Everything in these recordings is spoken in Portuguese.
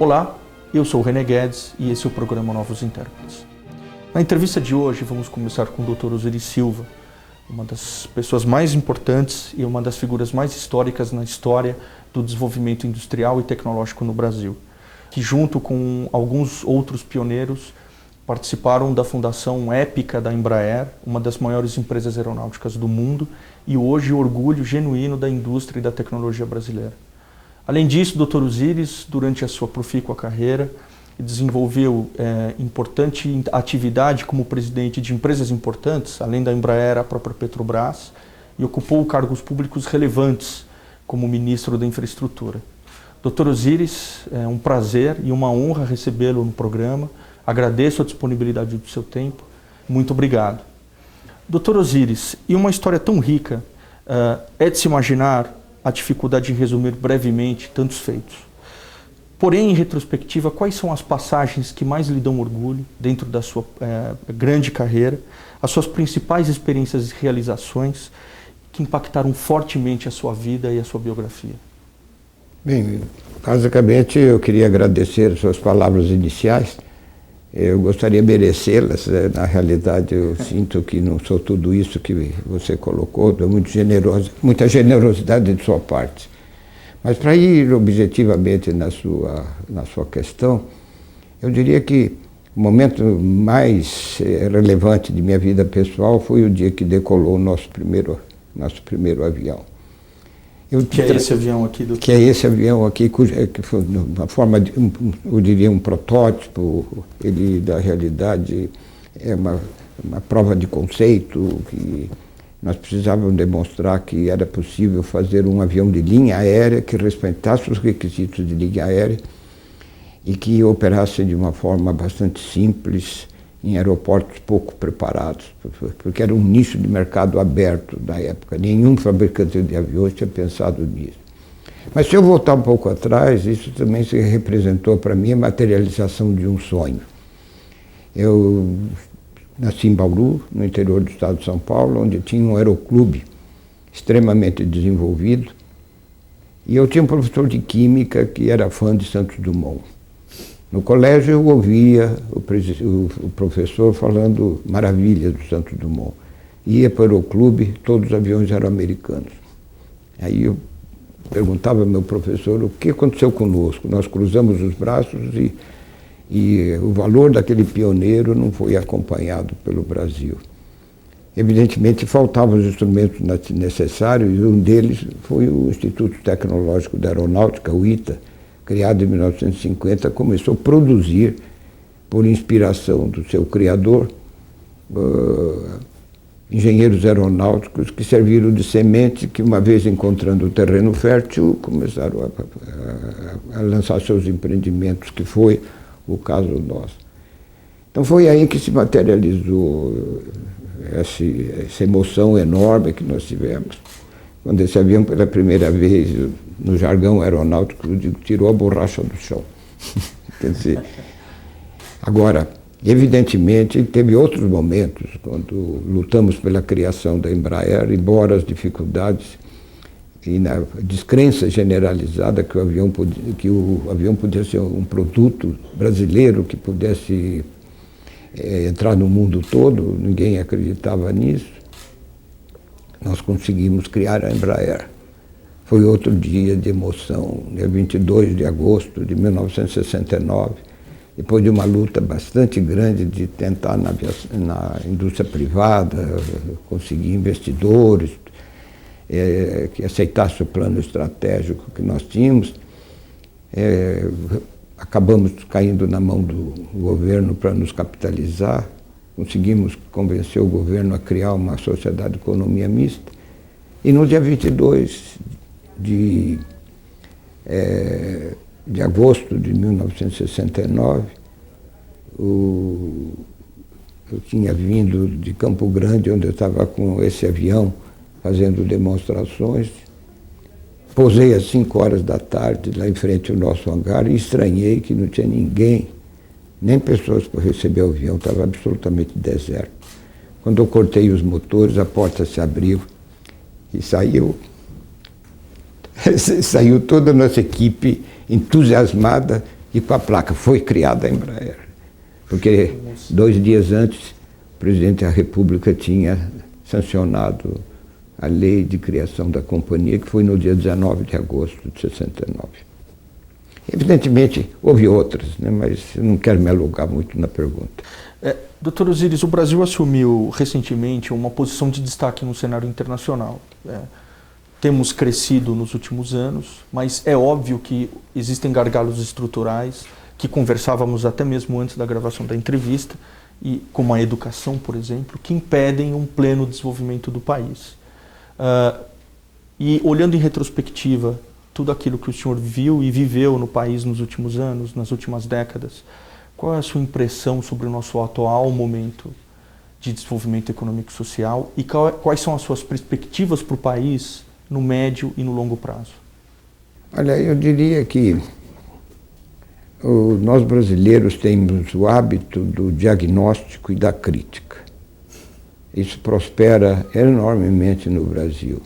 Olá, eu sou o René Guedes e esse é o programa Novos Intérpretes. Na entrevista de hoje vamos começar com o Dr. Osiris Silva, uma das pessoas mais importantes e uma das figuras mais históricas na história do desenvolvimento industrial e tecnológico no Brasil, que junto com alguns outros pioneiros participaram da fundação épica da Embraer, uma das maiores empresas aeronáuticas do mundo e hoje o orgulho genuíno da indústria e da tecnologia brasileira. Além disso, Dr. Osiris, durante a sua profícua carreira, desenvolveu importante atividade como presidente de empresas importantes, além da Embraer, a própria Petrobras, e ocupou cargos públicos relevantes, como ministro da Infraestrutura. Dr. Osiris, é um prazer e uma honra recebê-lo no programa. Agradeço a disponibilidade do seu tempo. Muito obrigado. Dr. Osiris, e uma história tão rica, é de se imaginar a dificuldade em resumir brevemente tantos feitos. Porém, em retrospectiva, quais são as passagens que mais lhe dão orgulho dentro da sua grande carreira, as suas principais experiências e realizações que impactaram fortemente a sua vida e a sua biografia? Bem, basicamente eu queria agradecer as suas palavras iniciais. Eu gostaria de merecê-las. Na realidade, eu sinto que não sou tudo isso que você colocou, muita generosidade de sua parte. Mas para ir objetivamente na sua questão, eu diria que o momento mais relevante de minha vida pessoal foi o dia que decolou o nosso primeiro avião. Que é esse avião aqui? Que é esse avião aqui, que foi uma forma de, eu diria, um protótipo. Ele, na realidade, é uma prova de conceito, que nós precisávamos demonstrar que era possível fazer um avião de linha aérea que respeitasse os requisitos de linha aérea e que operasse de uma forma bastante simples em aeroportos pouco preparados, porque era um nicho de mercado aberto na época. Nenhum fabricante de aviões tinha pensado nisso. Mas se eu voltar um pouco atrás, isso também se representou para mim a materialização de um sonho. Eu nasci em Bauru, no interior do estado de São Paulo, onde tinha um aeroclube extremamente desenvolvido, e eu tinha um professor de química que era fã de Santos Dumont. No colégio eu ouvia o professor falando maravilhas do Santos Dumont. Ia para o aeroclube, todos os aviões eram americanos. Aí eu perguntava ao meu professor o que aconteceu conosco. Nós cruzamos os braços e o valor daquele pioneiro não foi acompanhado pelo Brasil. Evidentemente faltavam os instrumentos necessários e um deles foi o Instituto Tecnológico da Aeronáutica, o ITA, criado em 1950, começou a produzir, por inspiração do seu criador, engenheiros aeronáuticos que serviram de semente, que uma vez encontrando o terreno fértil, começaram a lançar seus empreendimentos, que foi o caso nosso. Então foi aí que se materializou essa emoção enorme que nós tivemos, quando esse avião, pela primeira vez, no jargão aeronáutico, eu digo, tirou a borracha do chão. Quer dizer, agora, evidentemente, teve outros momentos, quando lutamos pela criação da Embraer, embora as dificuldades e na descrença generalizada que o avião podia ser um produto brasileiro que pudesse entrar no mundo todo, ninguém acreditava nisso. Nós conseguimos criar a Embraer. Foi outro dia de emoção, dia 22 de agosto de 1969, depois de uma luta bastante grande de tentar na indústria privada conseguir investidores que aceitassem o plano estratégico que nós tínhamos. Acabamos caindo na mão do governo para nos capitalizar. Conseguimos convencer o governo a criar uma sociedade de economia mista. E no dia 22 de agosto de 1969, eu tinha vindo de Campo Grande, onde eu estava com esse avião fazendo demonstrações. Pousei às 5 horas da tarde lá em frente ao nosso hangar e estranhei que não tinha ninguém, nem pessoas para receber o avião, estava absolutamente deserto. Quando eu cortei os motores, a porta se abriu e saiu toda a nossa equipe entusiasmada e com a placa foi criada a Embraer. Porque 2 dias antes, o presidente da República tinha sancionado a lei de criação da companhia, que foi no dia 19 de agosto de 69. Evidentemente, houve outras, né, mas eu não quero me alugar muito na pergunta. Dr. Osiris, o Brasil assumiu recentemente uma posição de destaque no cenário internacional. Temos crescido nos últimos anos, mas é óbvio que existem gargalos estruturais, que conversávamos até mesmo antes da gravação da entrevista, e como a educação, por exemplo, que impedem um pleno desenvolvimento do país. E olhando em retrospectiva, tudo aquilo que o senhor viu e viveu no país nos últimos anos, nas últimas décadas, qual é a sua impressão sobre o nosso atual momento de desenvolvimento econômico e social e quais são as suas perspectivas para o país no médio e no longo prazo? Olha, eu diria que nós brasileiros temos o hábito do diagnóstico e da crítica. Isso prospera enormemente no Brasil.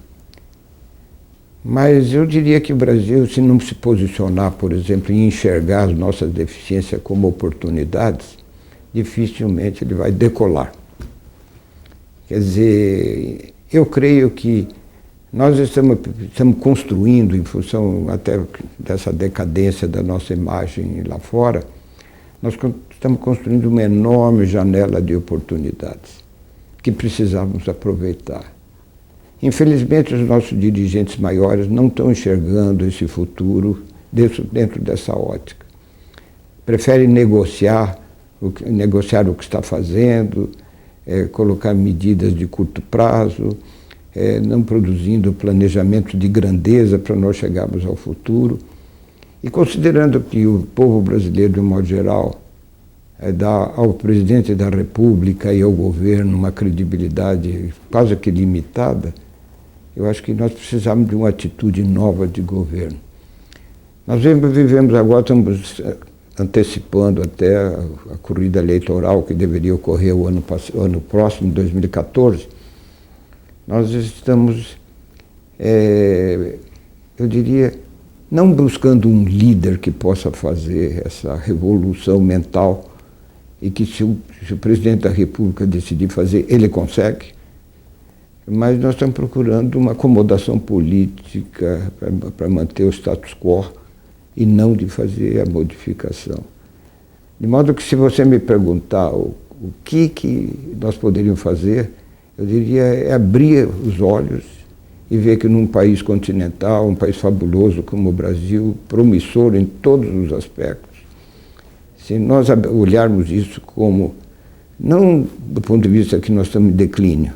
Mas eu diria que o Brasil, se não se posicionar, por exemplo, em enxergar as nossas deficiências como oportunidades, dificilmente ele vai decolar. Quer dizer, eu creio que nós estamos construindo, em função até dessa decadência da nossa imagem lá fora, nós estamos construindo uma enorme janela de oportunidades que precisamos aproveitar. Infelizmente, os nossos dirigentes maiores não estão enxergando esse futuro dentro dessa ótica. Preferem negociar o que está fazendo, colocar medidas de curto prazo, não produzindo planejamento de grandeza para nós chegarmos ao futuro. E considerando que o povo brasileiro, de um modo geral, dá ao presidente da República e ao governo uma credibilidade quase que limitada, eu acho que nós precisamos de uma atitude nova de governo. Nós vivemos agora, estamos antecipando até a corrida eleitoral que deveria ocorrer o ano próximo, 2014. Nós estamos, eu diria, não buscando um líder que possa fazer essa revolução mental e que se o presidente da República decidir fazer, ele consegue. Mas nós estamos procurando uma acomodação política para manter o status quo e não de fazer a modificação. De modo que, se você me perguntar o que nós poderíamos fazer, eu diria abrir os olhos e ver que num país continental, um país fabuloso como o Brasil, promissor em todos os aspectos, se nós olharmos isso como, não do ponto de vista que nós estamos em declínio,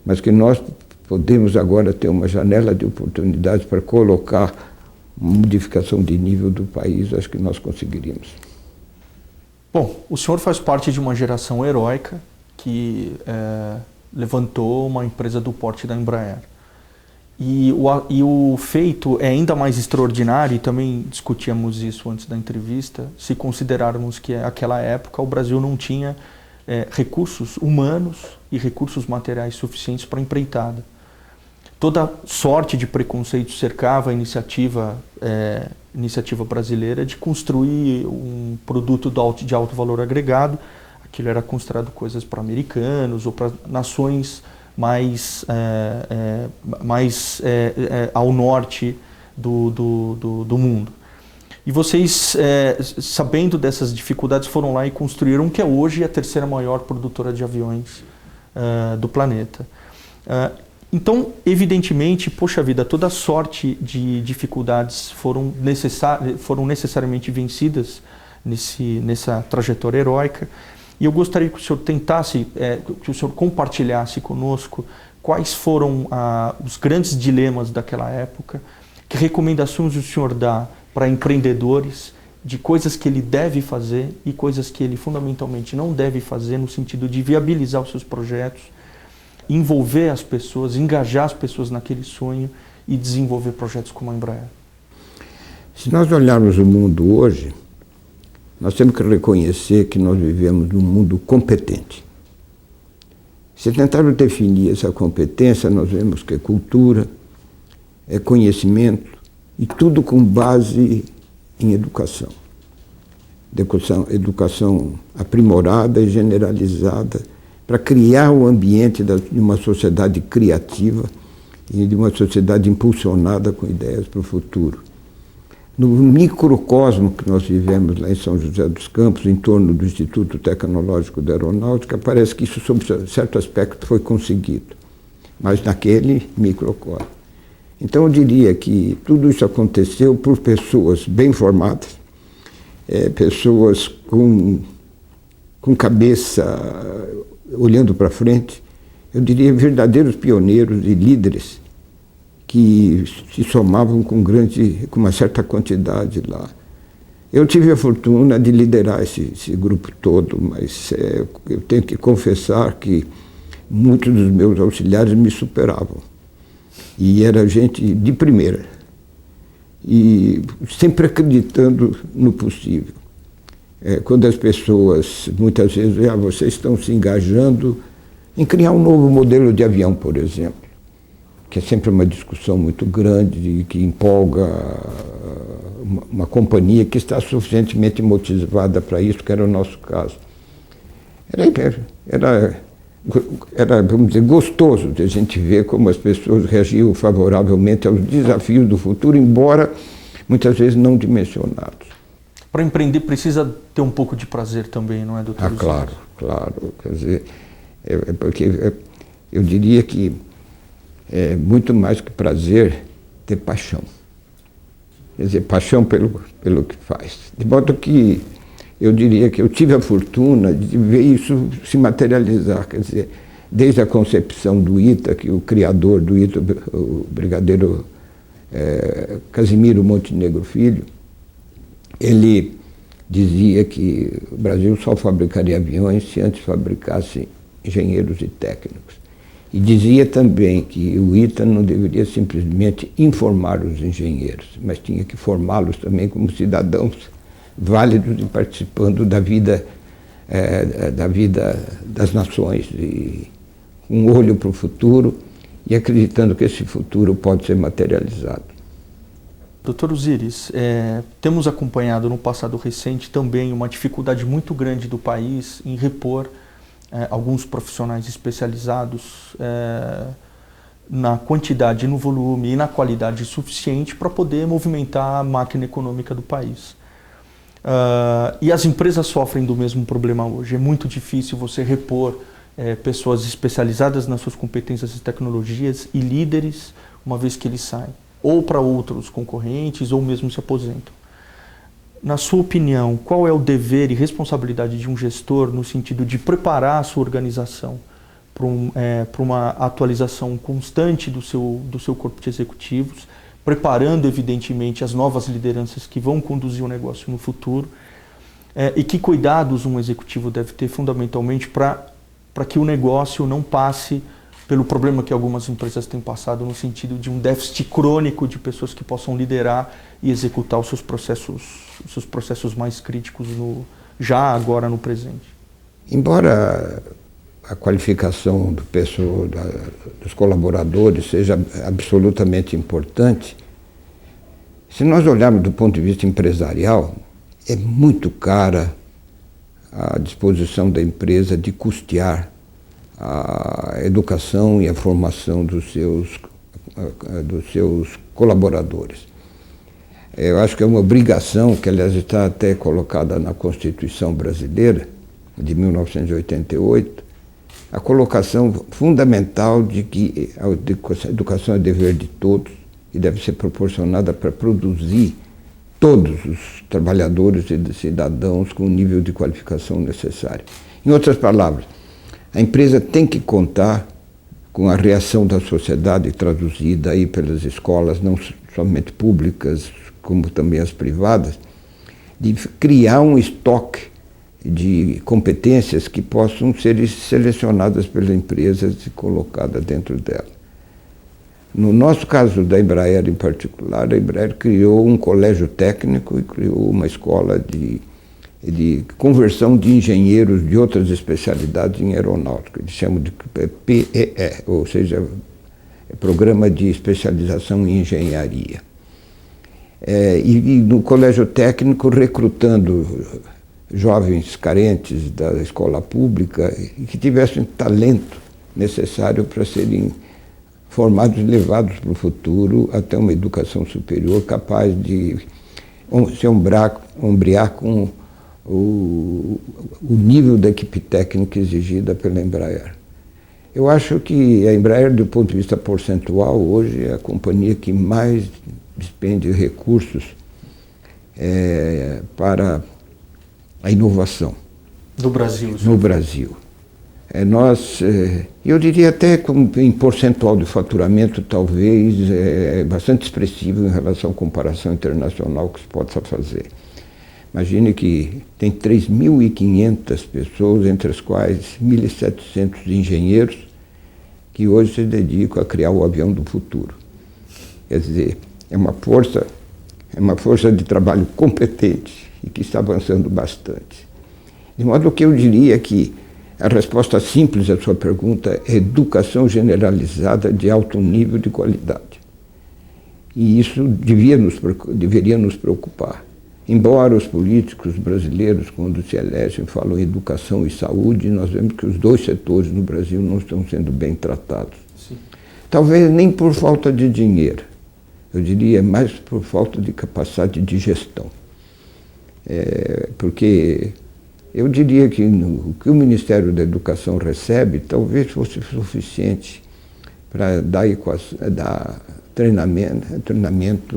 mas que nós podemos agora ter uma janela de oportunidades para colocar uma modificação de nível do país, acho que nós conseguiríamos. Bom, o senhor faz parte de uma geração heróica que levantou uma empresa do porte da Embraer. E o feito é ainda mais extraordinário, e também discutíamos isso antes da entrevista, se considerarmos que naquela época o Brasil não tinha recursos humanos e recursos materiais suficientes para a empreitada. Toda sorte de preconceito cercava a iniciativa brasileira de construir um produto de alto valor agregado. Aquilo era considerado coisas para americanos ou para nações mais ao norte do mundo. E vocês, sabendo dessas dificuldades, foram lá e construíram o que é hoje a terceira maior produtora de aviões do planeta. Então, evidentemente, poxa vida, toda sorte de dificuldades foram necessariamente vencidas nessa trajetória heróica. E eu gostaria que o senhor que o senhor compartilhasse conosco quais foram os grandes dilemas daquela época, que recomendações o senhor dá para empreendedores de coisas que ele deve fazer e coisas que ele fundamentalmente não deve fazer, no sentido de viabilizar os seus projetos, envolver as pessoas, engajar as pessoas naquele sonho e desenvolver projetos como a Embraer. Se nós olharmos o mundo hoje, nós temos que reconhecer que nós vivemos num mundo competente. Se tentarmos definir essa competência, nós vemos que é cultura, é conhecimento, e tudo com base em educação. educação aprimorada e generalizada, para criar o ambiente de uma sociedade criativa e de uma sociedade impulsionada com ideias para o futuro. No microcosmo que nós vivemos lá em São José dos Campos, em torno do Instituto Tecnológico da Aeronáutica, parece que isso, sob certo aspecto, foi conseguido, mas naquele microcosmo. Então, eu diria que tudo isso aconteceu por pessoas bem formadas, pessoas com cabeça olhando para frente, eu diria verdadeiros pioneiros e líderes que se somavam com uma certa quantidade lá. Eu tive a fortuna de liderar esse grupo todo, mas eu tenho que confessar que muitos dos meus auxiliares me superavam. E era gente de primeira, e sempre acreditando no possível. Quando as pessoas, muitas vezes, vocês estão se engajando em criar um novo modelo de avião, por exemplo, que é sempre uma discussão muito grande e que empolga uma companhia que está suficientemente motivada para isso, que era o nosso caso. Era, vamos dizer, gostoso de a gente ver como as pessoas reagiam favoravelmente aos desafios do futuro, embora muitas vezes não dimensionados. Para empreender precisa ter um pouco de prazer também, não é, doutor? Claro, claro. Quer dizer, porque eu diria que é muito mais que prazer ter paixão. Quer dizer, paixão pelo que faz. De modo que eu diria que eu tive a fortuna de ver isso se materializar. Quer dizer, desde a concepção do ITA, que o criador do ITA, o brigadeiro Casimiro Montenegro Filho, ele dizia que o Brasil só fabricaria aviões se antes fabricasse engenheiros e técnicos. E dizia também que o ITA não deveria simplesmente informar os engenheiros, mas tinha que formá-los também como cidadãos válidos e participando da vida das nações, e um olho para o futuro e acreditando que esse futuro pode ser materializado. Doutor Osiris, temos acompanhado no passado recente também uma dificuldade muito grande do país em repor alguns profissionais especializados na quantidade, no volume e na qualidade suficiente para poder movimentar a máquina econômica do país. E as empresas sofrem do mesmo problema hoje. É muito difícil você repor pessoas especializadas nas suas competências e tecnologias e líderes, uma vez que eles saem, ou para outros concorrentes, ou mesmo se aposentam. Na sua opinião, qual é o dever e responsabilidade de um gestor no sentido de preparar a sua organização para uma atualização constante do seu corpo de executivos, preparando, evidentemente, as novas lideranças que vão conduzir o negócio no futuro, e que cuidados um executivo deve ter fundamentalmente para que o negócio não passe pelo problema que algumas empresas têm passado, no sentido de um déficit crônico de pessoas que possam liderar e executar os seus processos mais críticos já agora no presente. Embora a qualificação dos colaboradores seja absolutamente importante, se nós olharmos do ponto de vista empresarial, é muito cara a disposição da empresa de custear a educação e a formação dos seus colaboradores. Eu acho que é uma obrigação, que aliás está até colocada na Constituição brasileira, de 1988, a colocação fundamental de que a educação é dever de todos e deve ser proporcionada para produzir todos os trabalhadores e cidadãos com o nível de qualificação necessário. Em outras palavras, a empresa tem que contar com a reação da sociedade traduzida aí pelas escolas, não somente públicas, como também as privadas, de criar um estoque de competências que possam ser selecionadas pelas empresas e colocadas dentro dela. No nosso caso da Embraer em particular, a Embraer criou um colégio técnico e criou uma escola de conversão de engenheiros de outras especialidades em aeronáutica. Eles chamam de PEE, ou seja, Programa de Especialização em Engenharia. E no colégio técnico recrutando jovens carentes da escola pública e que tivessem talento necessário para serem formados e levados para o futuro até uma educação superior capaz de se ombrear com o nível da equipe técnica exigida pela Embraer. Eu acho que a Embraer, do ponto de vista percentual, hoje é a companhia que mais despende recursos para a inovação. Do Brasil. No Brasil. Eu diria até em percentual de faturamento, talvez, é bastante expressivo em relação à comparação internacional que se possa fazer. Imagine que tem 3.500 pessoas, entre as quais 1.700 engenheiros, que hoje se dedicam a criar o avião do futuro. Quer dizer, é uma força de trabalho competente e que está avançando bastante. De modo que eu diria que a resposta simples à sua pergunta é educação generalizada de alto nível de qualidade. E isso deveria nos preocupar. Embora os políticos brasileiros, quando se elegem, falam em educação e saúde, nós vemos que os dois setores no Brasil não estão sendo bem tratados. Sim. Talvez nem por falta de dinheiro, eu diria mais por falta de capacidade de gestão. Porque eu diria que o que o Ministério da Educação recebe talvez fosse suficiente para dar treinamento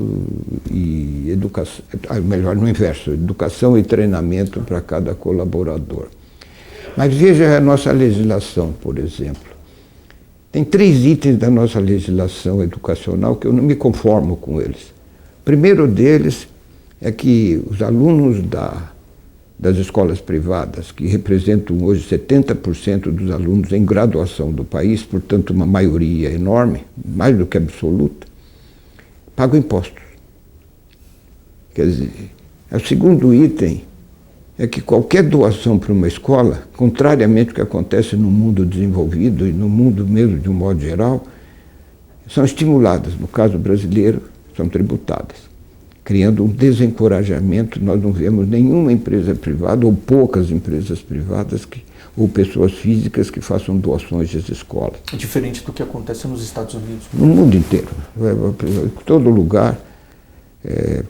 e educação, melhor no inverso, educação e treinamento para cada colaborador. Mas veja a nossa legislação, por exemplo. Tem 3 itens da nossa legislação educacional que eu não me conformo com eles. O primeiro deles é que os alunos das escolas privadas, que representam hoje 70% dos alunos em graduação do país, portanto uma maioria enorme, mais do que absoluta, pagam impostos. Quer dizer, o segundo item é que qualquer doação para uma escola, contrariamente ao que acontece no mundo desenvolvido e no mundo mesmo de um modo geral, são estimuladas. No caso brasileiro, são tributadas, criando um desencorajamento. Nós não vemos nenhuma empresa privada ou poucas empresas privadas ou pessoas físicas que façam doações às escolas. É diferente do que acontece nos Estados Unidos. No mundo inteiro. Em todo lugar.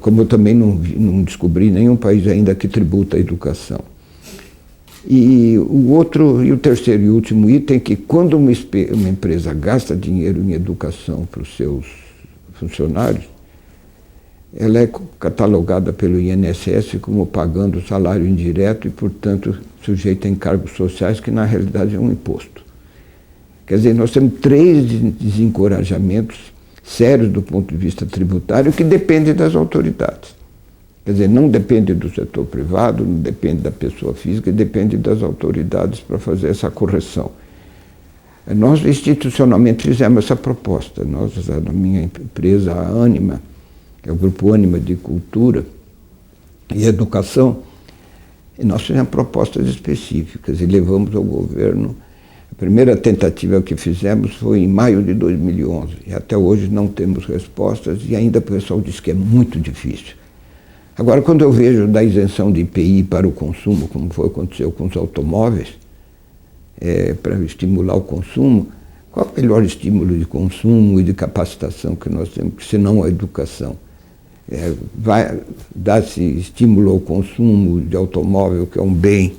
Como eu também não descobri nenhum país ainda que tributa a educação. E o terceiro e último item é que quando uma empresa gasta dinheiro em educação para os seus funcionários, ela é catalogada pelo INSS como pagando salário indireto e, portanto, sujeita a encargos sociais, que na realidade é um imposto. Quer dizer, nós temos 3 desencorajamentos sérios do ponto de vista tributário que dependem das autoridades. Quer dizer, não depende do setor privado, não depende da pessoa física, depende das autoridades para fazer essa correção. Nós institucionalmente fizemos essa proposta. Nós, na minha empresa, a Ânima, que é o Grupo Ânima de Cultura e Educação, e nós fizemos propostas específicas e levamos ao governo. A primeira tentativa que fizemos foi em maio de 2011, e até hoje não temos respostas, e ainda o pessoal diz que é muito difícil. Agora, quando eu vejo da isenção de IPI para o consumo, como aconteceu com os automóveis, para estimular o consumo, qual é o melhor estímulo de consumo e de capacitação que nós temos, se não a educação? Vai dar-se estímulo ao consumo de automóvel, que é um bem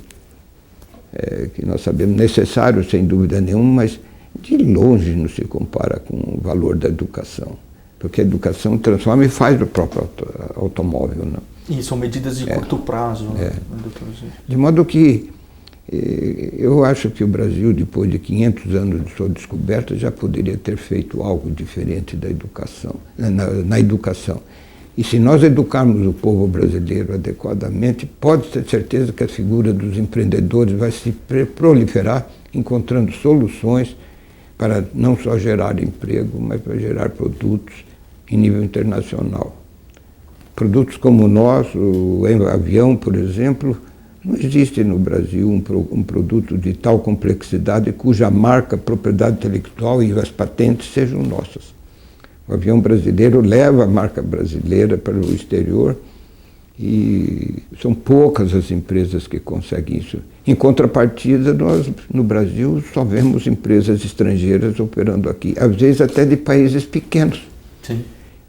que nós sabemos necessário, sem dúvida nenhuma, mas de longe não se compara com o valor da educação. Porque a educação transforma e faz o próprio automóvel. Não? E são medidas de curto prazo, né, doutor? De modo que eu acho que o Brasil, depois de 500 anos de sua descoberta, já poderia ter feito algo diferente da educação, na educação. E se nós educarmos o povo brasileiro adequadamente, pode ter certeza que a figura dos empreendedores vai se proliferar, encontrando soluções para não só gerar emprego, mas para gerar produtos em nível internacional. Produtos como o nosso, o avião, por exemplo, não existe no Brasil um produto de tal complexidade cuja marca, propriedade intelectual e as patentes sejam nossas. O avião brasileiro leva a marca brasileira para o exterior E são poucas as empresas que conseguem isso. Em contrapartida, nós no Brasil só vemos empresas estrangeiras operando aqui, às vezes até de países pequenos. Sim.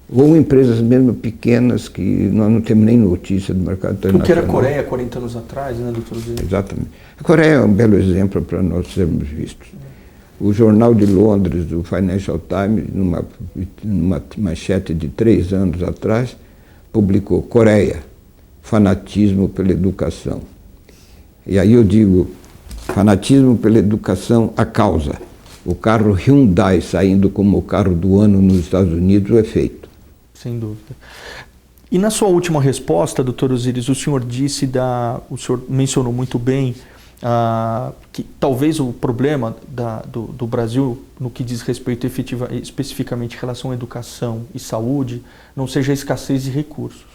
Ou empresas mesmo pequenas que nós não temos nem notícia do mercado internacional. O que era a Coreia 40 anos atrás, né, doutor Zé? Exatamente. A Coreia é um belo exemplo para nós sermos vistos. O Jornal de Londres, o Financial Times, numa manchete de 3 anos atrás, publicou Coreia, fanatismo pela educação. E aí eu digo, fanatismo pela educação, a causa. O carro Hyundai saindo como o carro do ano nos Estados Unidos, o efeito. Sem dúvida. E na sua última resposta, doutor Osíris, o senhor mencionou muito bem que talvez o problema do Brasil, no que diz respeito especificamente em relação à educação e saúde, não seja a escassez de recursos.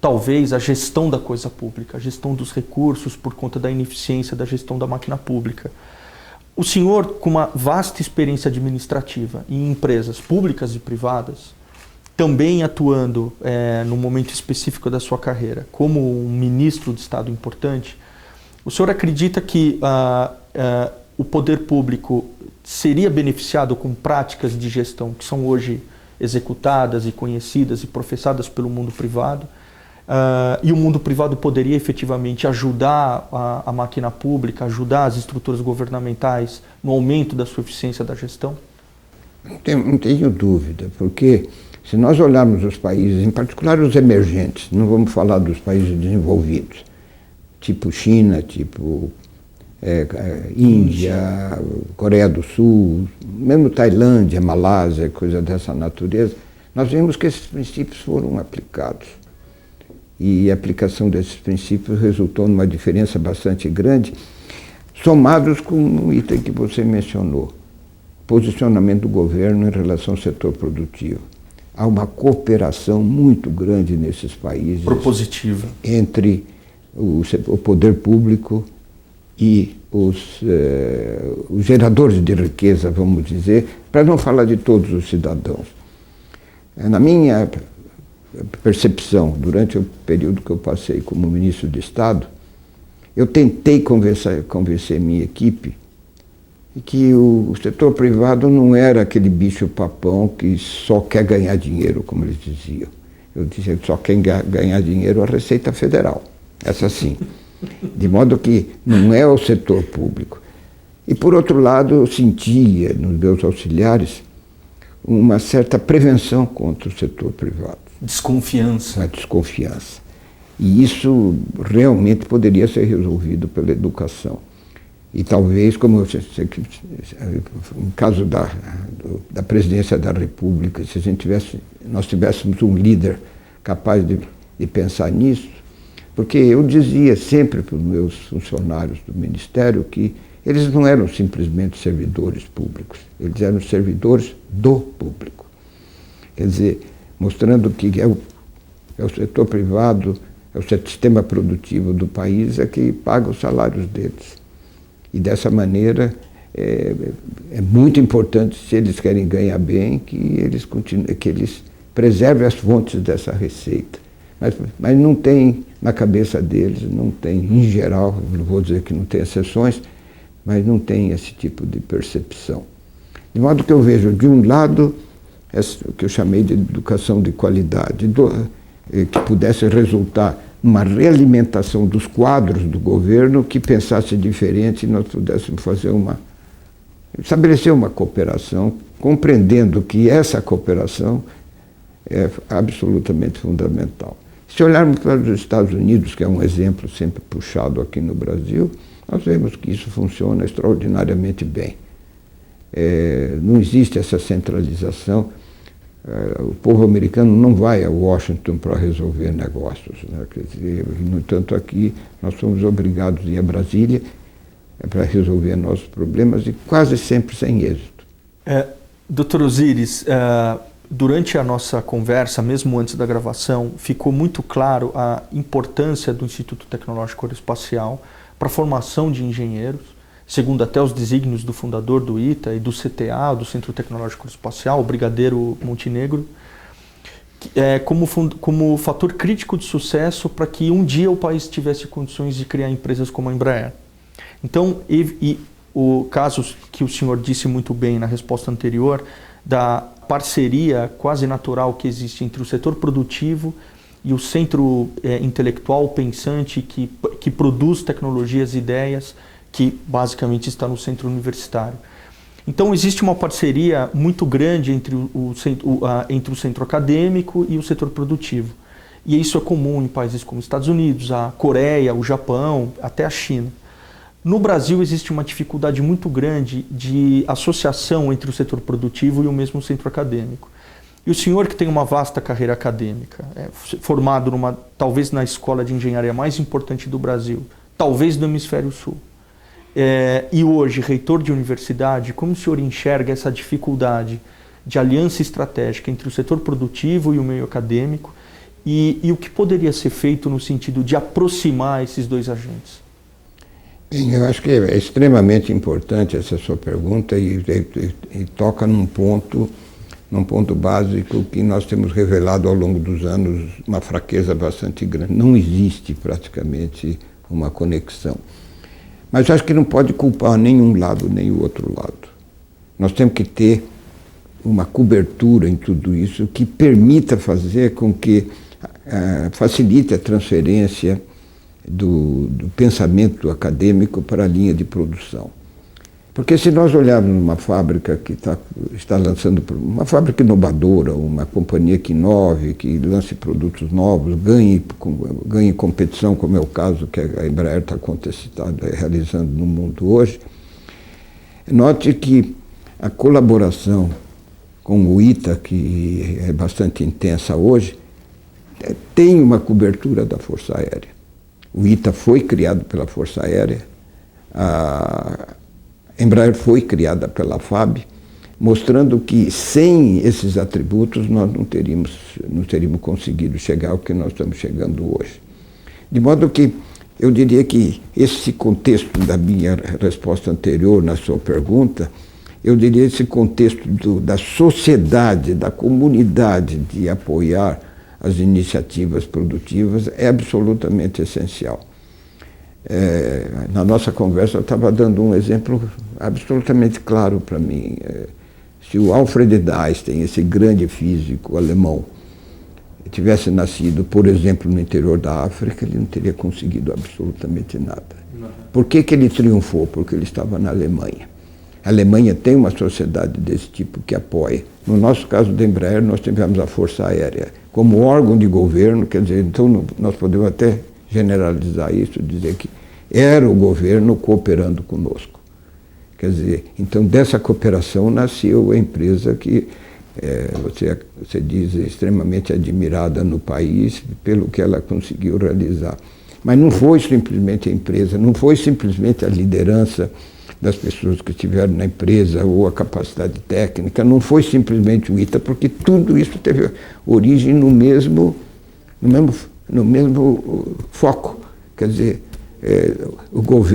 Talvez a gestão da coisa pública, a gestão dos recursos por conta da ineficiência da gestão da máquina pública. O senhor, com uma vasta experiência administrativa em empresas públicas e privadas, também atuando no momento específico da sua carreira como um ministro de Estado importante, o senhor acredita que o poder público seria beneficiado com práticas de gestão que são hoje executadas e conhecidas e professadas pelo mundo privado? E o mundo privado poderia efetivamente ajudar a máquina pública, ajudar as estruturas governamentais no aumento da sua eficiência da gestão? Não tenho dúvida, porque se nós olharmos os países, em particular os emergentes, não vamos falar dos países desenvolvidos, tipo China, tipo Índia, Coreia do Sul, mesmo Tailândia, Malásia, coisa dessa natureza, nós vemos que esses princípios foram aplicados. E a aplicação desses princípios resultou numa diferença bastante grande, somados com um item que você mencionou, posicionamento do governo em relação ao setor produtivo. Há uma cooperação muito grande nesses países. Propositiva. Entre o poder público e os geradores de riqueza, vamos dizer, para não falar de todos os cidadãos. Na minha percepção, durante o período que eu passei como ministro de Estado, eu tentei convencer minha equipe que o setor privado não era aquele bicho-papão que só quer ganhar dinheiro, como eles diziam. Eu dizia que só quer ganhar dinheiro a Receita Federal, essa sim. De modo que não é o setor público. E, por outro lado, eu sentia nos meus auxiliares uma certa prevenção contra o setor privado. Desconfiança. Uma desconfiança. E isso realmente poderia ser resolvido pela educação. E talvez, como no caso da presidência da República, se nós tivéssemos um líder capaz de pensar nisso, porque eu dizia sempre para os meus funcionários do Ministério que eles não eram simplesmente servidores públicos, eles eram servidores do público. Quer dizer, mostrando que é o setor privado, é o sistema produtivo do país que paga os salários deles. E dessa maneira é muito importante, se eles querem ganhar bem, que eles preservem as fontes dessa receita. Mas não tem na cabeça deles, não tem, em geral, não vou dizer que não tem exceções, mas não tem esse tipo de percepção. De modo que eu vejo, de um lado, o que eu chamei de educação de qualidade, que pudesse resultar numa realimentação dos quadros do governo que pensasse diferente e nós pudéssemos estabelecer uma cooperação, compreendendo que essa cooperação é absolutamente fundamental. Se olharmos para os Estados Unidos, que é um exemplo sempre puxado aqui no Brasil, nós vemos que isso funciona extraordinariamente bem. Não existe essa centralização. O povo americano não vai a Washington para resolver negócios, né? Quer dizer, no entanto, aqui nós somos obrigados a ir a Brasília para resolver nossos problemas e quase sempre sem êxito. Dr. Osíris, durante a nossa conversa, mesmo antes da gravação, ficou muito claro a importância do Instituto Tecnológico Aeroespacial para a formação de engenheiros, segundo até os desígnios do fundador do ITA e do CTA, do Centro Tecnológico Aeroespacial, o Brigadeiro Montenegro. como fator crítico de sucesso para que um dia o país tivesse condições de criar empresas como a Embraer. Então, o caso que o senhor disse muito bem na resposta anterior, da parceria quase natural que existe entre o setor produtivo e o centro intelectual pensante que produz tecnologias e ideias, que basicamente está no centro universitário. Então existe uma parceria muito grande entre o centro acadêmico e o setor produtivo. E isso é comum em países como os Estados Unidos, a Coreia, o Japão, até a China. No Brasil existe uma dificuldade muito grande de associação entre o setor produtivo e o mesmo centro acadêmico. E o senhor, que tem uma vasta carreira acadêmica, formado talvez na escola de engenharia mais importante do Brasil, talvez do Hemisfério Sul, e hoje reitor de universidade, como o senhor enxerga essa dificuldade de aliança estratégica entre o setor produtivo e o meio acadêmico e o que poderia ser feito no sentido de aproximar esses dois agentes? Bem, eu acho que é extremamente importante essa sua pergunta e toca num ponto básico que nós temos revelado ao longo dos anos uma fraqueza bastante grande. Não existe praticamente uma conexão. Mas acho que não pode culpar nenhum lado nem o outro lado. Nós temos que ter uma cobertura em tudo isso que permita fazer com que facilite a transferência do pensamento acadêmico para a linha de produção. Porque se nós olharmos uma fábrica que está lançando, uma fábrica inovadora, uma companhia que inove, que lance produtos novos, ganhe competição, como é o caso que a Embraer está realizando no mundo hoje, note que a colaboração com o ITA, que é bastante intensa hoje, tem uma cobertura da Força Aérea. O ITA foi criado pela Força Aérea, a Embraer foi criada pela FAB, mostrando que sem esses atributos nós não teríamos conseguido chegar ao que nós estamos chegando hoje. De modo que eu diria que esse contexto da minha resposta anterior na sua pergunta, eu diria esse contexto da sociedade, da comunidade de apoiar as iniciativas produtivas é absolutamente essencial. Na nossa conversa eu estava dando um exemplo absolutamente claro para mim. Se o Alfred Einstein, esse grande físico alemão, tivesse nascido, por exemplo, no interior da África, ele não teria conseguido absolutamente nada. Por que ele triunfou? Porque ele estava na Alemanha. A Alemanha tem uma sociedade desse tipo que apoia. No nosso caso da Embraer, nós tivemos a Força Aérea como órgão de governo, quer dizer, então nós podemos até generalizar isso, dizer que era o governo cooperando conosco. Quer dizer, então dessa cooperação nasceu a empresa que você diz extremamente admirada no país pelo que ela conseguiu realizar. Mas não foi simplesmente a empresa, não foi simplesmente a liderança das pessoas que estiveram na empresa ou a capacidade técnica, não foi simplesmente o ITA, porque tudo isso teve origem no mesmo foco. Quer dizer,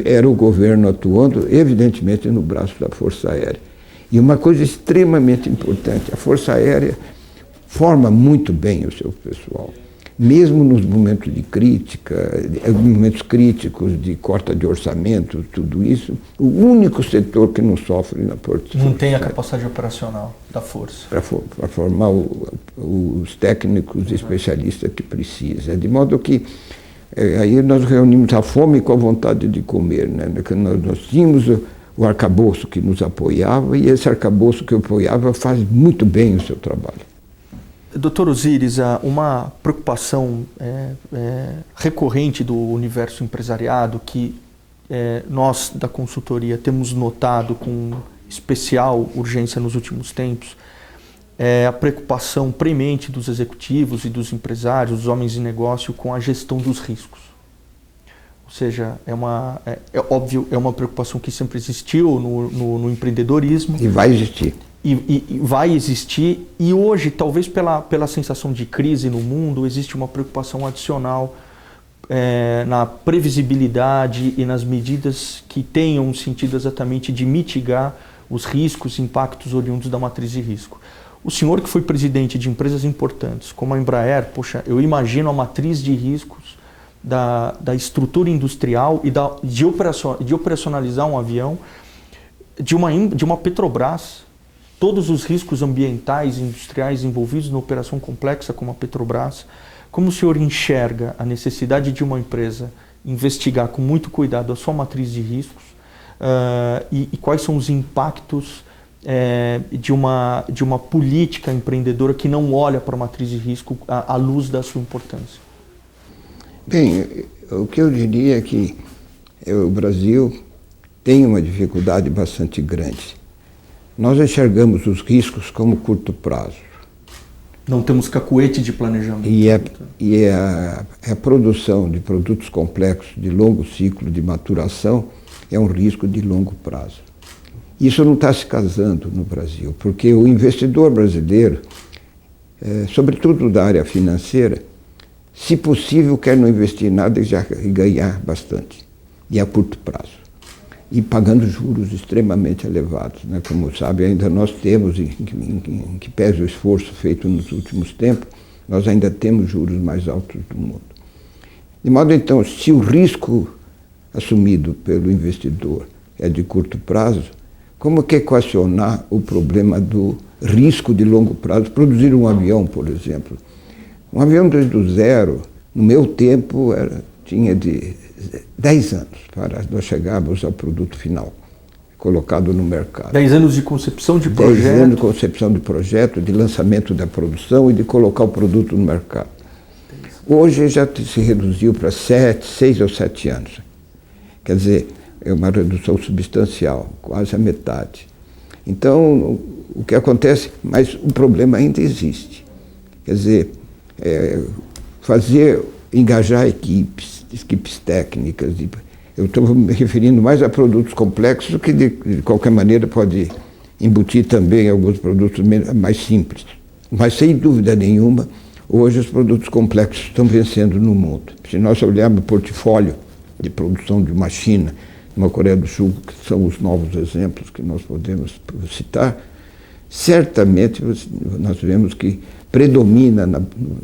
era o governo atuando, evidentemente, no braço da Força Aérea. E uma coisa extremamente importante, a Força Aérea forma muito bem o seu pessoal. Mesmo nos momentos de crítica, momentos críticos de corte de orçamento, tudo isso, o único setor que não sofre na Força não tem a capacidade operacional da Força. Para formar os técnicos e especialistas que precisa. De modo que aí nós reunimos a fome com a vontade de comer, né? Nós tínhamos o arcabouço que nos apoiava e esse arcabouço que apoiava faz muito bem o seu trabalho. Dr. Osiris, uma preocupação recorrente do universo empresariado que nós da consultoria temos notado com especial urgência nos últimos tempos é a preocupação premente dos executivos e dos empresários, dos homens de negócio com a gestão dos riscos. Ou seja, óbvio, é uma preocupação que sempre existiu no empreendedorismo. E vai existir. E vai existir, e hoje, talvez pela sensação de crise no mundo, existe uma preocupação adicional na previsibilidade e nas medidas que tenham sentido exatamente de mitigar os riscos, impactos oriundos da matriz de risco. O senhor que foi presidente de empresas importantes, como a Embraer, poxa, eu imagino a matriz de riscos da estrutura industrial e de operacionalizar um avião, de uma Petrobras, todos os riscos ambientais e industriais envolvidos na operação complexa como a Petrobras. Como o senhor enxerga a necessidade de uma empresa investigar com muito cuidado a sua matriz de riscos e quais são os impactos de uma política empreendedora que não olha para a matriz de risco à luz da sua importância? Bem, o que eu diria é que o Brasil tem uma dificuldade bastante grande. Nós enxergamos os riscos como curto prazo. Não temos cacuete de planejamento. E a produção de produtos complexos de longo ciclo de maturação é um risco de longo prazo. Isso não está se casando no Brasil, porque o investidor brasileiro, sobretudo da área financeira, se possível quer não investir nada e ganhar bastante, e a curto prazo. E pagando juros extremamente elevados, né? Como sabe, ainda nós temos, em que pese o esforço feito nos últimos tempos, nós ainda temos juros mais altos do mundo. De modo então, se o risco assumido pelo investidor é de curto prazo, como que equacionar o problema do risco de longo prazo? Produzir um avião, por exemplo. Um avião desde o zero, no meu tempo, tinha de 10 anos para nós chegarmos ao produto final, colocado no mercado. 10 anos de concepção de projeto. 10 anos de concepção de projeto, de lançamento da produção e de colocar o produto no mercado. Hoje já se reduziu para 6 ou 7 anos. Quer dizer, é uma redução substancial, quase a metade. Então, o que acontece, mas o problema ainda existe. Quer dizer, engajar equipes técnicas. Eu estou me referindo mais a produtos complexos, que de qualquer maneira pode embutir também alguns produtos mais simples. Mas, sem dúvida nenhuma, hoje os produtos complexos estão vencendo no mundo. Se nós olharmos o portfólio de produção de uma China, uma Coreia do Sul, que são os novos exemplos que nós podemos citar, certamente nós vemos que predomina na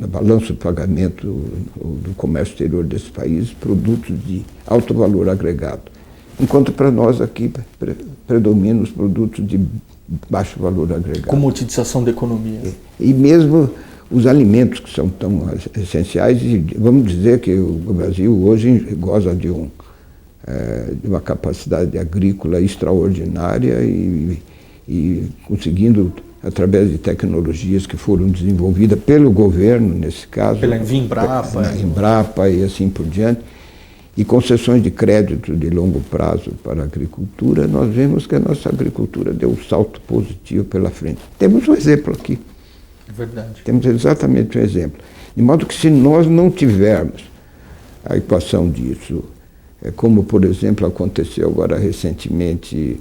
balança de pagamento do comércio exterior desse país produtos de alto valor agregado, enquanto para nós aqui predominam os produtos de baixo valor agregado. Comoditização da economia. E mesmo os alimentos que são tão essenciais, e vamos dizer que o Brasil hoje goza de uma capacidade agrícola extraordinária e conseguindo, através de tecnologias que foram desenvolvidas pelo governo, nesse caso. Pela Embrapa. Na Embrapa e assim por diante, e concessões de crédito de longo prazo para a agricultura, nós vemos que a nossa agricultura deu um salto positivo pela frente. Temos um exemplo aqui. É verdade. Temos exatamente um exemplo. De modo que se nós não tivermos a equação disso, como por exemplo aconteceu agora recentemente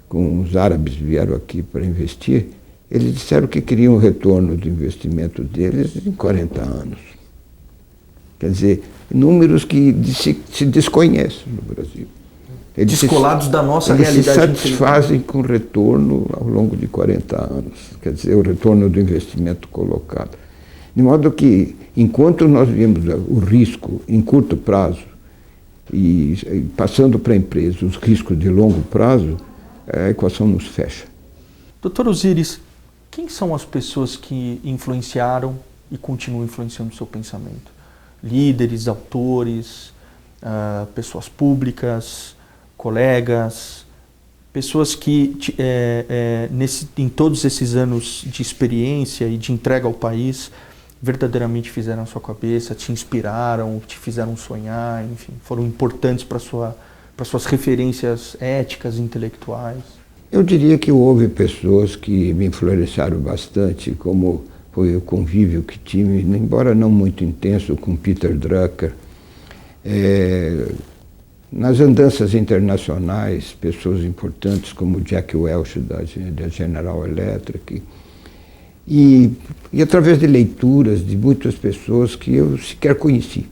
com os árabes que vieram aqui para investir, eles disseram que queriam o retorno do investimento deles em 40 anos. Quer dizer, números que se desconhecem no Brasil. Eles descolados da nossa realidade. Eles se satisfazem com o retorno ao longo de 40 anos. Quer dizer, o retorno do investimento colocado. De modo que, enquanto nós vemos o risco em curto prazo e passando para a empresa os riscos de longo prazo, a equação nos fecha. Doutor Osiris, quem são as pessoas que influenciaram e continuam influenciando o seu pensamento? Líderes, autores, pessoas públicas, colegas, pessoas que em todos esses anos de experiência e de entrega ao país verdadeiramente fizeram a sua cabeça, te inspiraram, te fizeram sonhar, enfim, foram importantes para suas referências éticas e intelectuais? Eu diria que houve pessoas que me influenciaram bastante, como foi o convívio que tive, embora não muito intenso, com Peter Drucker. Nas andanças internacionais, pessoas importantes como Jack Welch, da General Electric, e através de leituras de muitas pessoas que eu sequer conheci,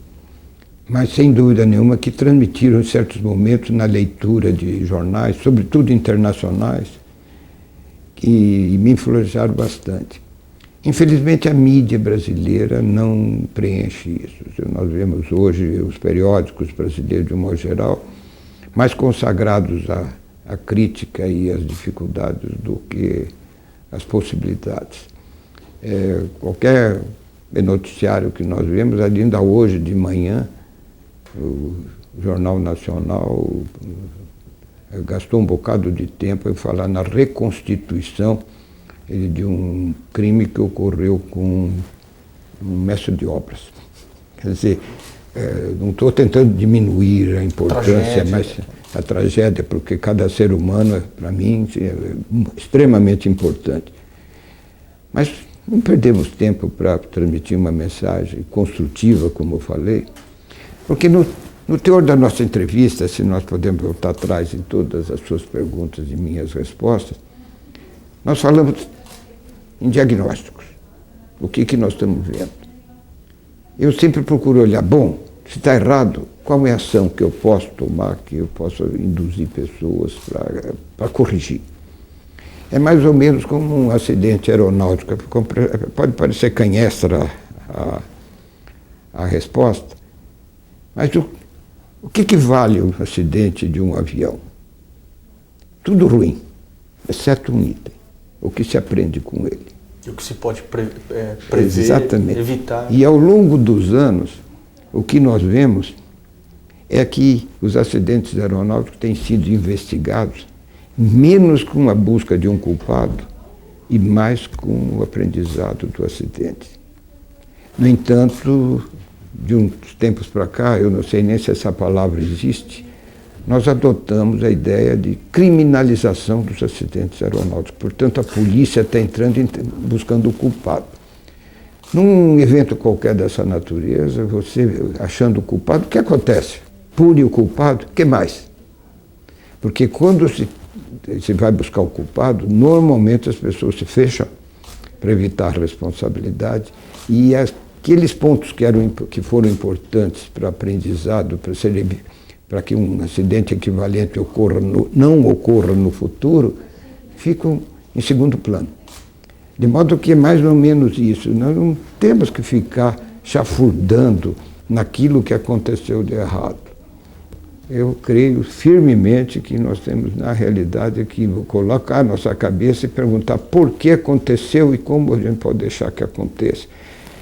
mas sem dúvida nenhuma que transmitiram em certos momentos na leitura de jornais, sobretudo internacionais, que me influenciaram bastante. Infelizmente, a mídia brasileira não preenche isso. Nós vemos hoje os periódicos brasileiros, de um modo geral, mais consagrados à crítica e às dificuldades do que às possibilidades. Qualquer noticiário que nós vemos, ainda hoje de manhã, o Jornal Nacional gastou um bocado de tempo em falar na reconstituição de um crime que ocorreu com um mestre de obras. Quer dizer, não estou tentando diminuir a importância, mas a tragédia, porque cada ser humano, para mim, é extremamente importante. Mas não perdemos tempo para transmitir uma mensagem construtiva, como eu falei, porque no teor da nossa entrevista, se nós podemos voltar atrás em todas as suas perguntas e minhas respostas, nós falamos em diagnósticos, o que nós estamos vendo. Eu sempre procuro olhar, bom, se está errado, qual é a ação que eu posso tomar, que eu possa induzir pessoas para corrigir. É mais ou menos como um acidente aeronáutico, pode parecer canhestra a resposta, mas o que vale um acidente de um avião? Tudo ruim, exceto um item. O que se aprende com ele. E o que se pode prever, exatamente, evitar. E ao longo dos anos, o que nós vemos é que os acidentes aeronáuticos têm sido investigados menos com a busca de um culpado e mais com o aprendizado do acidente. No entanto, de uns tempos para cá, eu não sei nem se essa palavra existe, nós adotamos a ideia de criminalização dos acidentes aeronáuticos. Portanto, a polícia está entrando buscando o culpado. Num evento qualquer dessa natureza, você achando o culpado, o que acontece? Pune o culpado, o que mais? Porque quando se vai buscar o culpado, normalmente as pessoas se fecham para evitar a responsabilidade e aqueles pontos que foram importantes para aprendizado, para que um acidente equivalente não ocorra no futuro, ficam em segundo plano. De modo que é mais ou menos isso. Nós não temos que ficar chafurdando naquilo que aconteceu de errado. Eu creio firmemente que nós temos, na realidade, que colocar a nossa cabeça e perguntar por que aconteceu e como a gente pode deixar que aconteça.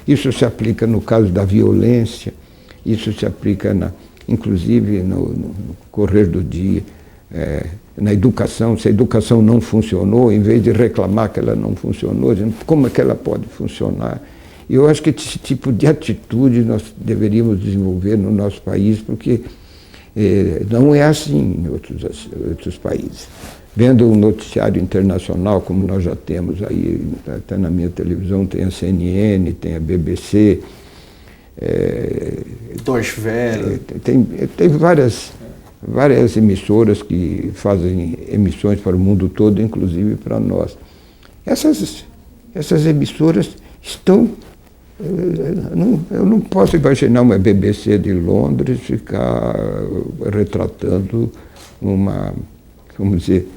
Isso se aplica no caso da violência, isso se aplica inclusive no correr do dia, na educação. Se a educação não funcionou, em vez de reclamar que ela não funcionou, como é que ela pode funcionar? E eu acho que esse tipo de atitude nós deveríamos desenvolver no nosso país, porque não é assim em outros países. Vendo um noticiário internacional, como nós já temos aí, até na minha televisão tem a CNN, tem a BBC, Deutsche Welle. Tem várias emissoras que fazem emissões para o mundo todo, inclusive para nós. Essas emissoras estão... Eu não posso imaginar uma BBC de Londres ficar retratando vamos dizer,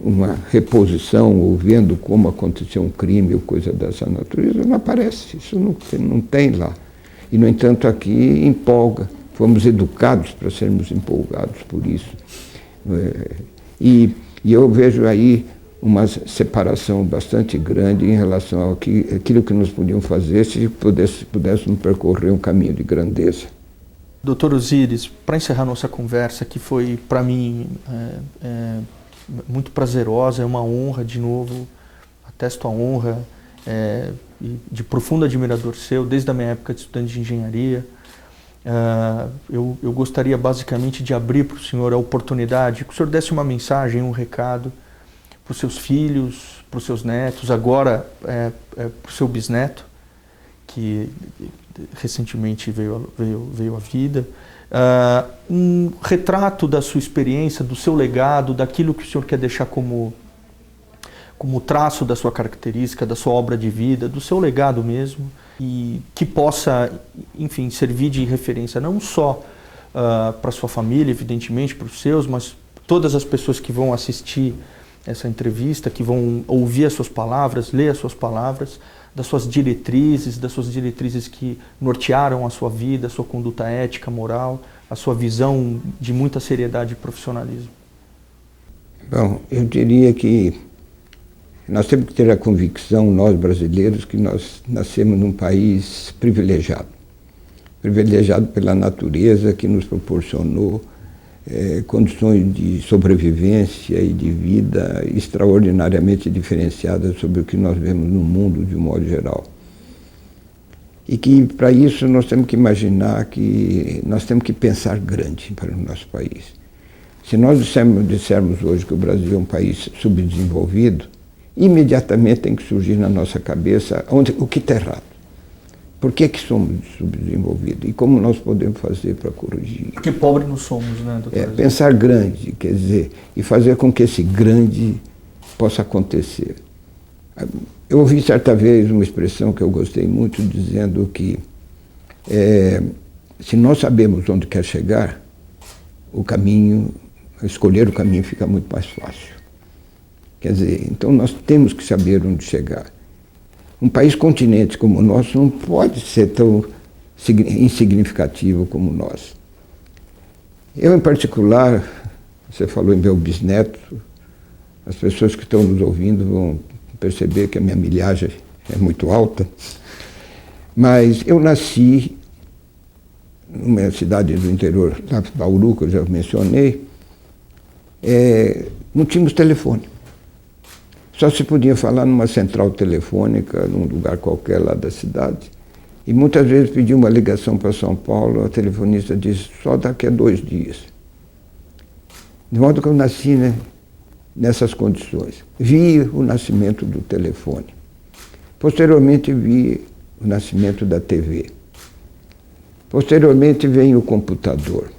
uma reposição ou vendo como aconteceu um crime ou coisa dessa natureza. Não aparece, isso não tem lá. E, no entanto, aqui empolga. Fomos educados para sermos empolgados por isso. E eu vejo aí uma separação bastante grande em relação àquilo que nós podíamos fazer se pudéssemos percorrer um caminho de grandeza. Doutor Osíris, para encerrar nossa conversa, que foi, para mim, muito prazerosa, é uma honra, de novo, atesto a honra, de profundo admirador seu, desde a minha época de estudante de engenharia. Eu gostaria basicamente de abrir para o senhor a oportunidade que o senhor desse uma mensagem, um recado para os seus filhos, para os seus netos, agora para o seu bisneto, que recentemente veio à vida. Um retrato da sua experiência, do seu legado, daquilo que o senhor quer deixar como traço da sua característica, da sua obra de vida, do seu legado mesmo, e que possa, enfim, servir de referência não só para a sua família, evidentemente, para os seus, mas todas as pessoas que vão assistir essa entrevista, que vão ouvir as suas palavras, ler as suas palavras, das suas diretrizes que nortearam a sua vida, a sua conduta ética, moral, a sua visão de muita seriedade e profissionalismo? Bom, eu diria que nós temos que ter a convicção, nós brasileiros, que nós nascemos num país privilegiado. Privilegiado pela natureza que nos proporcionou condições de sobrevivência e de vida extraordinariamente diferenciadas sobre o que nós vemos no mundo de um modo geral. E que, para isso, nós temos que imaginar que nós temos que pensar grande para o nosso país. Se nós dissermos hoje que o Brasil é um país subdesenvolvido, imediatamente tem que surgir na nossa cabeça o que está errado. Por que somos subdesenvolvidos? E como nós podemos fazer para corrigir? Porque pobre não somos, né, doutor? Pensar grande, quer dizer, e fazer com que esse grande possa acontecer. Eu ouvi certa vez uma expressão que eu gostei muito, dizendo que se nós sabemos onde quer chegar, escolher o caminho fica muito mais fácil. Quer dizer, então nós temos que saber onde chegar. Um país continente como o nosso não pode ser tão insignificativo como nós. Eu, em particular, você falou em meu bisneto, as pessoas que estão nos ouvindo vão perceber que a minha milhagem é muito alta, mas eu nasci numa cidade do interior, lá em Bauru, que eu já mencionei, não tínhamos telefone. Só se podia falar numa central telefônica, num lugar qualquer lá da cidade. E muitas vezes pedi uma ligação para São Paulo, a telefonista disse, só daqui a 2 dias. De modo que eu nasci, nessas condições. Vi o nascimento do telefone. Posteriormente vi o nascimento da TV. Posteriormente vem o computador.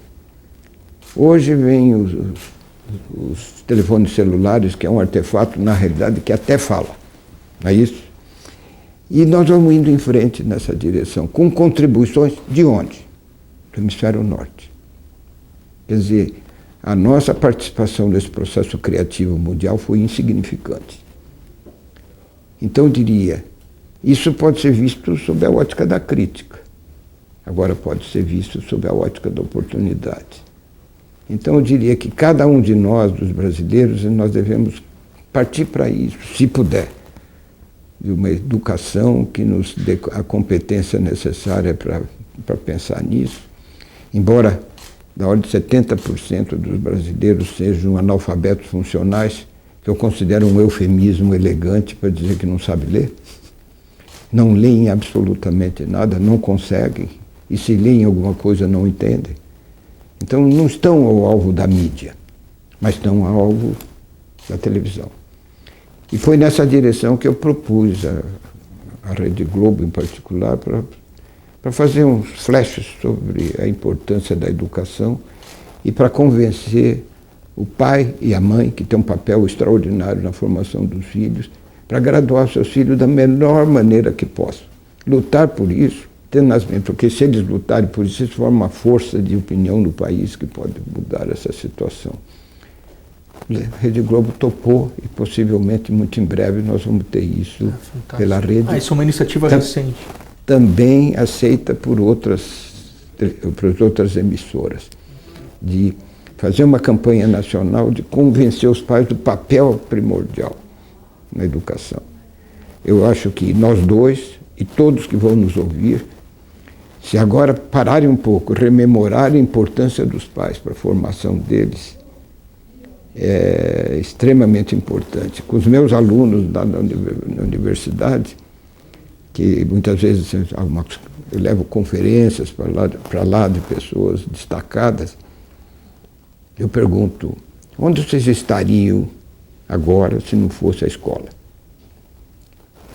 Hoje vem os telefones celulares, que é um artefato, na realidade, que até fala. Não é isso? E nós vamos indo em frente nessa direção, com contribuições de onde? Do hemisfério norte. Quer dizer, a nossa participação nesse processo criativo mundial foi insignificante. Então, eu diria, isso pode ser visto sob a ótica da crítica. Agora pode ser visto sob a ótica da oportunidade. Então, eu diria que cada um de nós, dos brasileiros, nós devemos partir para isso, se puder, de uma educação que nos dê a competência necessária para pensar nisso. Embora da ordem de 70% dos brasileiros sejam analfabetos funcionais, que eu considero um eufemismo elegante para dizer que não sabe ler, não leem absolutamente nada, não conseguem, e se leem alguma coisa não entendem. Então não estão ao alvo da mídia, mas estão ao alvo da televisão. E foi nessa direção que eu propus a Rede Globo, em particular, para fazer uns flashes sobre a importância da educação e para convencer o pai e a mãe, que tem um papel extraordinário na formação dos filhos, para graduar seus filhos da melhor maneira que possam. Lutar por isso, tenazmente, porque se eles lutarem por isso, eles formam uma força de opinião no país que pode mudar essa situação. A Rede Globo topou e possivelmente muito em breve nós vamos ter isso pela rede. Isso é uma iniciativa recente. Também aceita por outras emissoras, de fazer uma campanha nacional de convencer os pais do papel primordial na educação. Eu acho que nós dois e todos que vão nos ouvir, se agora pararem um pouco, rememorarem a importância dos pais para a formação deles, é extremamente importante. Com os meus alunos na universidade, que muitas vezes eu levo conferências para lá de pessoas destacadas, eu pergunto, onde vocês estariam agora se não fosse a escola?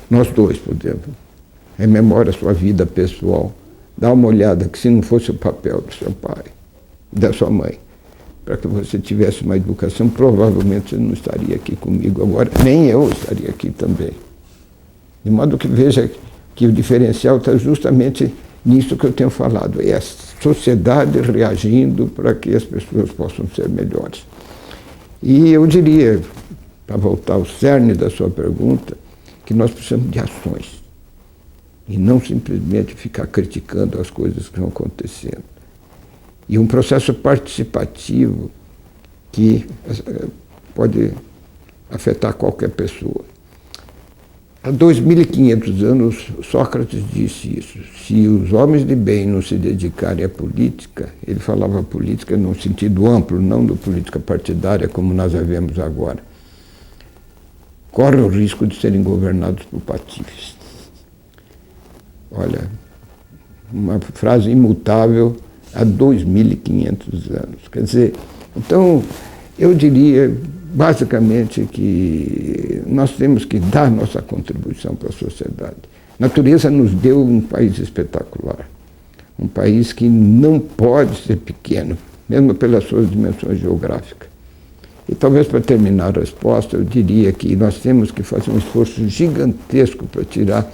Nós dois, por exemplo, rememora a sua vida pessoal, dá uma olhada que se não fosse o papel do seu pai, da sua mãe, para que você tivesse uma educação, provavelmente você não estaria aqui comigo agora, nem eu estaria aqui também. De modo que veja que o diferencial está justamente nisso que eu tenho falado, é a sociedade reagindo para que as pessoas possam ser melhores. E eu diria, para voltar ao cerne da sua pergunta, que nós precisamos de ações e não simplesmente ficar criticando as coisas que vão acontecendo. E um processo participativo que pode afetar qualquer pessoa. Há 2.500 anos, Sócrates disse isso. Se os homens de bem não se dedicarem à política, ele falava política num sentido amplo, não da política partidária como nós a vemos agora, corre o risco de serem governados por patifes. Olha, uma frase imutável há 2.500 anos. Quer dizer, então, eu diria basicamente que nós temos que dar nossa contribuição para a sociedade. A natureza nos deu um país espetacular, um país que não pode ser pequeno, mesmo pelas suas dimensões geográficas. E talvez para terminar a resposta, eu diria que nós temos que fazer um esforço gigantesco para tirar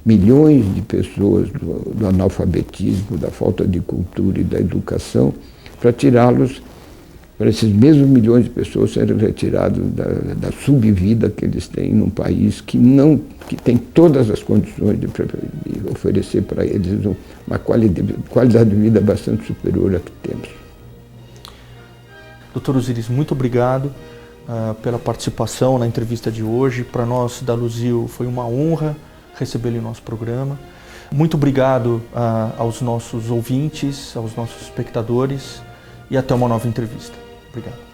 milhões de pessoas do analfabetismo, da falta de cultura e da educação, para tirá-los, para esses mesmos milhões de pessoas serem retirados da subvida que eles têm num país que tem todas as condições de oferecer para eles uma qualidade de vida bastante superior à que temos. Dr. Osiris, muito obrigado pela participação na entrevista de hoje. Para nós da Luzil foi uma honra recebê-lo em nosso programa. Muito obrigado aos nossos ouvintes, aos nossos espectadores e até uma nova entrevista. Obrigado.